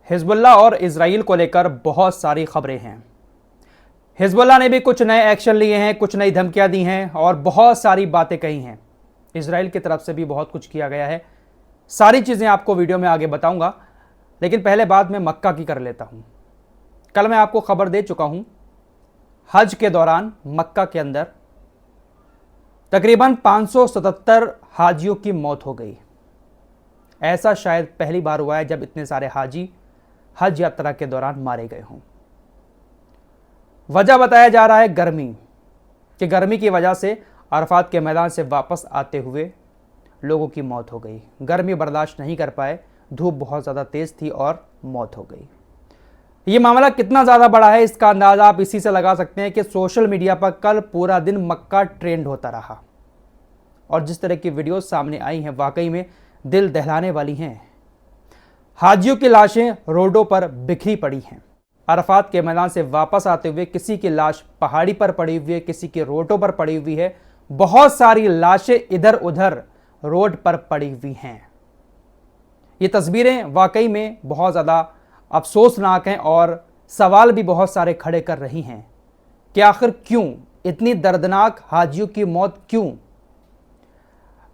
Hezbollah और Israel को लेकर बहुत सारी खबरें हैं। हिजबुल्लाह ने भी कुछ नए एक्शन लिए हैं, कुछ नई धमकियां दी हैं और बहुत सारी बातें कही हैं। इजराइल की तरफ से भी बहुत कुछ किया गया है। सारी चीज़ें आपको वीडियो में आगे बताऊंगा, लेकिन पहले बात मैं मक्का की कर लेता हूं। कल मैं आपको खबर दे चुका हूं, हज के दौरान मक्का के अंदर तकरीबन 577 हाजियों की मौत हो गई। ऐसा शायद पहली बार हुआ है जब इतने सारे हाजी हज यात्रा के दौरान मारे गए हों। वजह बताया जा रहा है गर्मी, कि गर्मी की वजह से अरफात के मैदान से वापस आते हुए लोगों की मौत हो गई। गर्मी बर्दाश्त नहीं कर पाए, धूप बहुत ज़्यादा तेज़ थी और मौत हो गई। ये मामला कितना ज़्यादा बड़ा है इसका अंदाज़ा आप इसी से लगा सकते हैं कि सोशल मीडिया पर कल पूरा दिन मक्का ट्रेंड होता रहा और जिस तरह की वीडियोस सामने आई हैं वाकई में दिल दहलाने वाली हैं। हाजियों की लाशें रोडों पर बिखरी पड़ी हैं। अरफात के मैदान से वापस आते हुए किसी की लाश पहाड़ी पर पड़ी हुई है, किसी की रोडों पर पड़ी हुई है। बहुत सारी लाशें इधर उधर रोड पर पड़ी हुई हैं। ये तस्वीरें वाकई में बहुत ज़्यादा अफसोसनाक हैं और सवाल भी बहुत सारे खड़े कर रही हैं कि आखिर क्यों इतनी दर्दनाक हाजियों की मौत क्यों।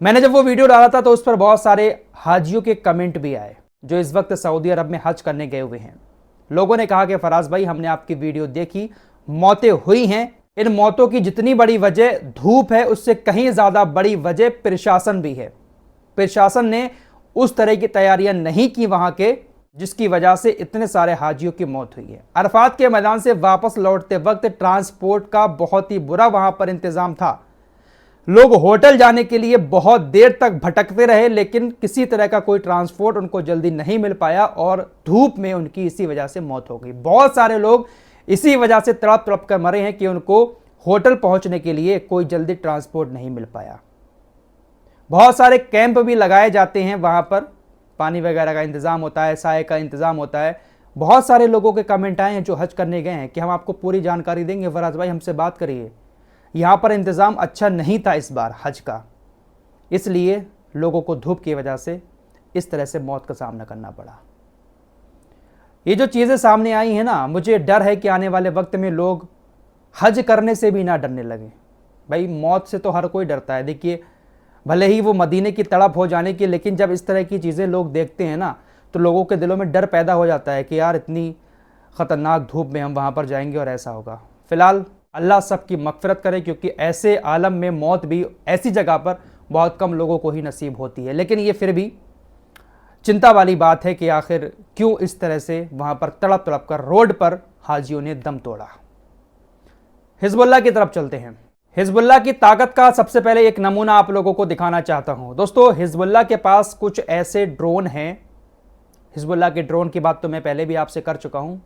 मैंने जब वो वीडियो डाला था तो उस पर बहुत सारे हाजियों के कमेंट भी आए जो इस वक्त सऊदी अरब में हज करने गए हुए हैं। लोगों ने कहा कि फराज भाई, हमने आपकी वीडियो देखी, मौतें हुई हैं। इन मौतों की जितनी बड़ी वजह धूप है, उससे कहीं ज़्यादा बड़ी वजह प्रशासन भी है। प्रशासन ने उस तरह की तैयारियां नहीं की वहां के, जिसकी वजह से इतने सारे हाजियों की मौत हुई है। अरफात के मैदान से वापस लौटते वक्त ट्रांसपोर्ट का बहुत ही बुरा वहां पर इंतजाम था। लोग होटल जाने के लिए बहुत देर तक भटकते रहे, लेकिन किसी तरह का कोई ट्रांसपोर्ट उनको जल्दी नहीं मिल पाया और धूप में उनकी इसी वजह से मौत हो गई। बहुत सारे लोग इसी वजह से तड़प तड़प कर मरे हैं कि उनको होटल पहुंचने के लिए कोई जल्दी ट्रांसपोर्ट नहीं मिल पाया। बहुत सारे कैंप भी लगाए जाते हैं, वहां पर पानी वगैरह का इंतजाम होता है, साय का इंतजाम होता है। बहुत सारे लोगों के कमेंट आए हैं जो हज करने गए हैं कि हम आपको पूरी जानकारी देंगे, फराज भाई हमसे बात करिए। यहाँ पर इंतज़ाम अच्छा नहीं था इस बार हज का, इसलिए लोगों को धूप की वजह से इस तरह से मौत का सामना करना पड़ा। ये जो चीज़ें सामने आई हैं ना, मुझे डर है कि आने वाले वक्त में लोग हज करने से भी ना डरने लगे। भाई मौत से तो हर कोई डरता है। देखिए, भले ही वो मदीने की तड़प हो जाने की, लेकिन जब इस तरह की चीज़ें लोग देखते हैं ना तो लोगों के दिलों में डर पैदा हो जाता है कि यार इतनी ख़तरनाक धूप में हम वहाँ पर जाएंगे और ऐसा होगा। फ़िलहाल अल्लाह सबकी मग़फ़िरत करे, क्योंकि ऐसे आलम में मौत भी ऐसी जगह पर बहुत कम लोगों को ही नसीब होती है। लेकिन ये फिर भी चिंता वाली बात है कि आखिर क्यों इस तरह से वहाँ पर तड़प तड़प कर रोड पर हाजियों ने दम तोड़ा। हिजबुल्लाह की तरफ चलते हैं। हिजबुल्लाह की ताकत का सबसे पहले एक नमूना आप लोगों को दिखाना चाहता हूँ। दोस्तों, हिजबुल्लाह के पास कुछ ऐसे ड्रोन हैं। हिजबुल्लाह के ड्रोन की बात तो मैं पहले भी आपसे कर चुका हूँ।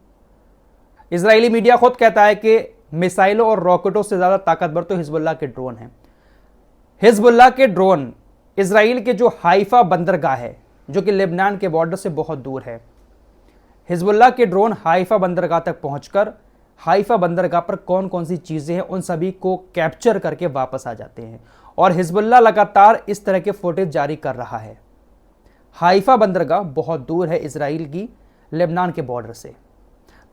इजरायली मीडिया खुद कहता है कि मिसाइलों और रॉकेटों से ज़्यादा ताकतवर तो हिजबुल्लाह के ड्रोन हैं। हिजबुल्लाह के ड्रोन इजराइल के जो हाइफा बंदरगाह है, जो कि लेबनान के बॉर्डर से बहुत दूर है, हिजबुल्लाह के ड्रोन हाइफा बंदरगाह तक पहुंचकर हाइफा बंदरगाह पर कौन कौन सी चीज़ें हैं उन सभी को कैप्चर करके वापस आ जाते हैं। और हिजबुल्लाह लगातार इस तरह के फुटेज जारी कर रहा है। हाइफा बंदरगाह बहुत दूर है इजराइल की लेबनान के बॉर्डर से,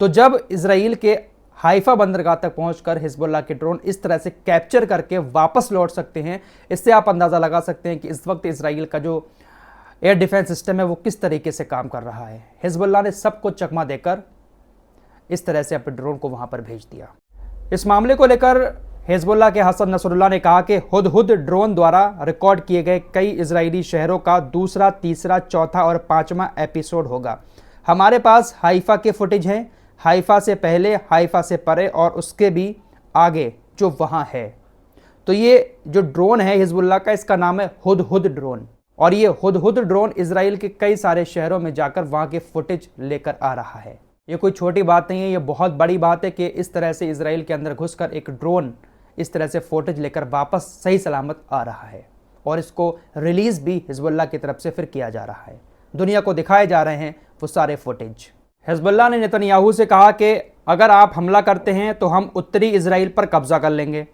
तो जब इजराइल के हाइफा बंदरगाह तक पहुंचकर हिजबुल्लाह के ड्रोन इस तरह से कैप्चर करके वापस लौट सकते हैं, इससे आप अंदाज़ा लगा सकते हैं कि इस वक्त इजराइल का जो एयर डिफेंस सिस्टम है वो किस तरीके से काम कर रहा है। हिजबुल्लाह ने सबको चकमा देकर इस तरह से अपने ड्रोन को वहां पर भेज दिया। इस मामले को लेकर हिजबुल्लाह के हसन नसरुल्लाह ने कहा कि हुदहुद ड्रोन द्वारा रिकॉर्ड किए गए कई इजरायली शहरों का दूसरा, तीसरा, चौथा और पाँचवां एपिसोड होगा। हमारे पास हाइफा के फुटेज हैं, हाइफा से पहले, हाइफा से परे और उसके भी आगे जो वहाँ है। तो ये जो ड्रोन है हिजबुल्लाह का, इसका नाम है हुदहुद ड्रोन। और ये हुदहुद ड्रोन इजराइल के कई सारे शहरों में जाकर वहाँ के फुटेज लेकर आ रहा है। ये कोई छोटी बात नहीं है, ये बहुत बड़ी बात है कि इस तरह से इजराइल के अंदर घुसकर एक ड्रोन इस तरह से फुटेज लेकर वापस सही सलामत आ रहा है। और इसको रिलीज़ भी हिजबुल्लाह की तरफ से फिर किया जा रहा है। दुनिया को दिखाए जा रहे हैं वो सारे फुटेज। हिजबुल्लाह ने नेतन्याहू से कहा कि अगर आप हमला करते हैं तो हम उत्तरी इजराइल पर कब्जा कर लेंगे।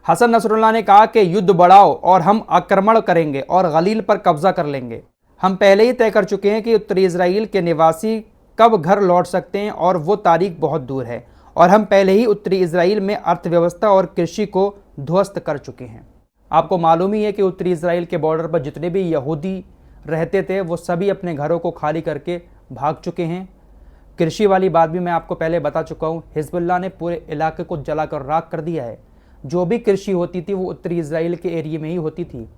हसन नसरुल्लाह ने कहा कि युद्ध बढ़ाओ और हम आक्रमण करेंगे और गलील पर कब्जा कर लेंगे। हम पहले ही तय कर चुके हैं कि उत्तरी इजराइल के निवासी कब घर लौट सकते हैं और वो तारीख बहुत दूर है और हम पहले ही उत्तरी इजराइल में अर्थव्यवस्था और कृषि को ध्वस्त कर चुके हैं। आपको मालूम ही है कि उत्तरी इजराइल के बॉर्डर पर जितने भी यहूदी रहते थे वो सभी अपने घरों को खाली करके भाग चुके हैं। कृषि वाली बात भी मैं आपको पहले बता चुका हूँ। हिजबुल्लाह ने पूरे इलाके को जलाकर राख कर दिया है। जो भी कृषि होती थी वो उत्तरी इजराइल के एरिया में ही होती थी,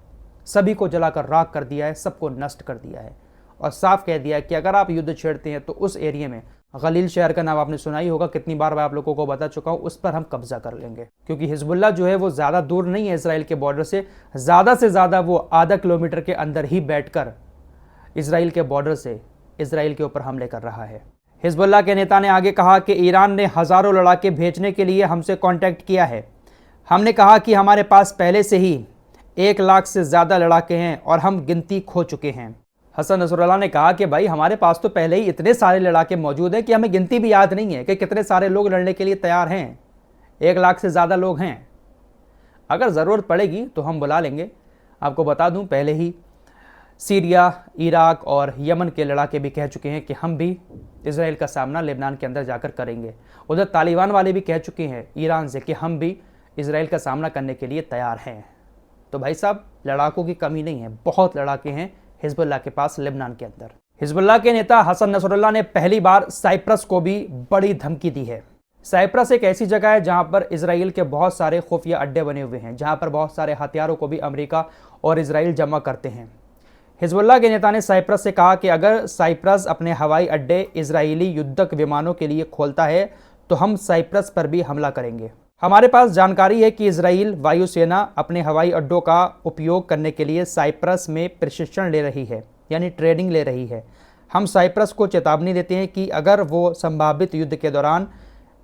सभी को जलाकर राख कर दिया है, सबको नष्ट कर दिया है और साफ कह दिया है कि अगर आप युद्ध छेड़ते हैं तो उस एरिया में, गलील शहर का नाम आपने सुना ही होगा, कितनी बार मैं आप लोगों को बता चुका हूँ, उस पर हम कब्जा कर लेंगे। क्योंकि हिजबुल्लाह जो है वो ज़्यादा दूर नहीं है इसराइल के बॉर्डर से ज़्यादा वो आधा किलोमीटर के अंदर ही बैठकर इसराइल के बॉर्डर से इसराइल के ऊपर हमले कर रहा है। हिजबुल्लाह के नेता ने आगे कहा कि ईरान ने हज़ारों लड़ाके भेजने के लिए हमसे कॉन्टैक्ट किया है। हमने कहा कि हमारे पास पहले से ही 1 लाख से ज़्यादा लड़ाके हैं और हम गिनती खो चुके हैं। हसन नसरुल्लाह ने कहा कि भाई हमारे पास तो पहले ही इतने सारे लड़ाके मौजूद हैं कि हमें गिनती भी याद नहीं है कि कितने सारे लोग लड़ने के लिए तैयार हैं। 1 लाख से ज़्यादा लोग हैं, अगर ज़रूरत पड़ेगी तो हम बुला लेंगे। आपको बता दूं, पहले ही सीरिया, इराक और यमन के लड़ाके भी कह चुके हैं कि हम भी इसराइल का सामना लेबनान के अंदर जाकर करेंगे। उधर तालिबान वाले भी कह चुके हैं ईरान से कि हम भी इसराइल का सामना करने के लिए तैयार हैं। तो भाई साहब, लड़ाकों की कमी नहीं है, बहुत लड़ाके हैं हिजबुल्लाह के पास लेबनान के अंदर। हिजबुल्लाह के नेता हसन नसरुल्लाह ने पहली बार साइप्रस को भी बड़ी धमकी दी है। साइप्रस एक ऐसी जगह है जहां पर इसराइल के बहुत सारे खुफिया अड्डे बने हुए हैं, जहां पर बहुत सारे हथियारों को भी अमेरिका और इसराइल जमा करते हैं। हिजबुल्लाह के नेता ने साइप्रस से कहा कि अगर साइप्रस अपने हवाई अड्डे इजरायली युद्धक विमानों के लिए खोलता है तो हम साइप्रस पर भी हमला करेंगे। हमारे पास जानकारी है कि इजराइल वायुसेना अपने हवाई अड्डों का उपयोग करने के लिए साइप्रस में प्रशिक्षण ले रही है, यानी ट्रेनिंग ले रही है। हम साइप्रस को चेतावनी देते हैं कि अगर वो संभावित युद्ध के दौरान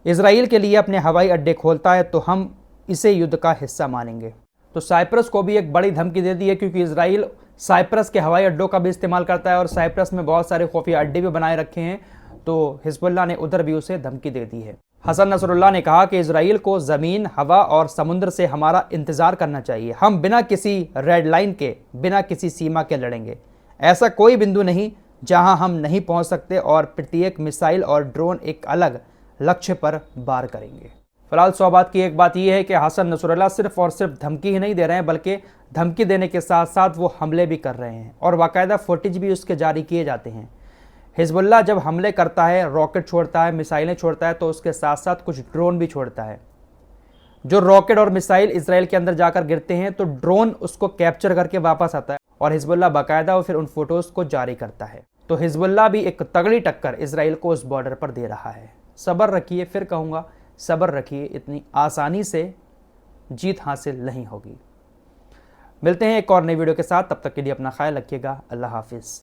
इजराइल के लिए अपने हवाई अड्डे खोलता है तो हम इसे युद्ध का हिस्सा मानेंगे। तो साइप्रस को भी एक बड़ी धमकी दे दी है, क्योंकि इजराइल साइप्रस के हवाई अड्डों का भी इस्तेमाल करता है और साइप्रस में बहुत सारे खुफिया अड्डे भी बनाए रखे हैं। तो हिजबुल्लाह ने उधर भी उसे धमकी दे दी है। हसन नसरुल्लाह ने कहा कि इजराइल को ज़मीन, हवा और समुद्र से हमारा इंतज़ार करना चाहिए। हम बिना किसी रेड लाइन के, बिना किसी सीमा के लड़ेंगे। ऐसा कोई बिंदु नहीं जहां हम नहीं पहुंच सकते और प्रत्येक मिसाइल और ड्रोन एक अलग लक्ष्य पर वार करेंगे। फिलहाल सौबात की एक बात यह है कि हसन नसरुल्लाह सिर्फ और सिर्फ धमकी ही नहीं दे रहे हैं, बल्कि धमकी देने के साथ साथ वो हमले भी कर रहे हैं और बाकायदा फुटेज भी उसके जारी किए जाते हैं। हिजबुल्लाह जब हमले करता है, रॉकेट छोड़ता है, मिसाइलें छोड़ता है, तो उसके साथ साथ कुछ ड्रोन भी छोड़ता है। जो रॉकेट और मिसाइल इसराइल के अंदर जाकर गिरते हैं तो ड्रोन उसको कैप्चर करके वापस आता है और हिजबुल्लाह बाकायदा फिर उन फोटोज़ को जारी करता है। तो हिजबुल्लाह भी एक तगड़ी टक्कर इसराइल को उस बॉर्डर पर दे रहा है। सब्र रखिए, फिर कहूँगा सब्र रखिए, इतनी आसानी से जीत हासिल नहीं होगी। मिलते हैं एक और नई वीडियो के साथ, तब तक के लिए अपना ख्याल रखिएगा। अल्लाह हाफिज़।